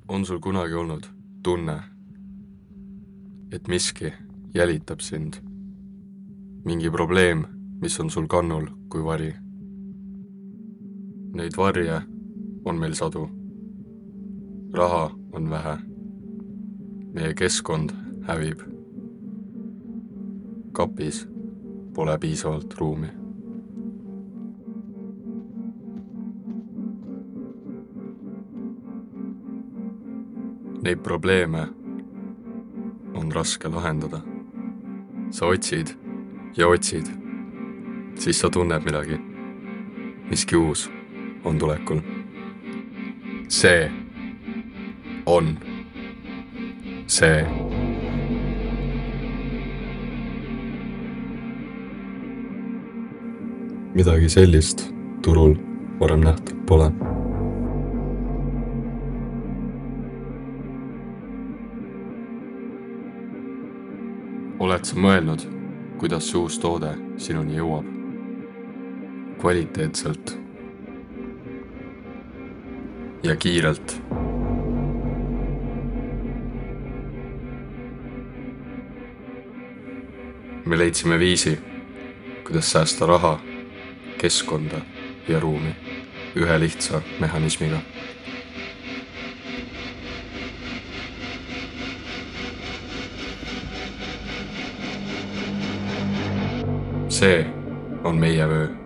On sul kunagi olnud tunne, et miski jälitab sind? Mingi probleem, mis on sul kannul kui vari? Neid varje on meil sadu. Raha on vähe. Meie keskkond hävib. Kapis pole piisavalt ruumi. Neid probleeme on raske lahendada. Sa otsid ja otsid, siis sa tunned midagi. Miski uus on tulekul. See on see. Midagi sellist turul varem nähtud pole. Oled sa mõelnud, kuidas see uus toode sinuni jõuab? Kvaliteetselt ja kiirelt. Me leidsime viisi, kuidas säästa raha, keskkonda ja ruumi ühe lihtsa mehhanismiga. See on meie vöö.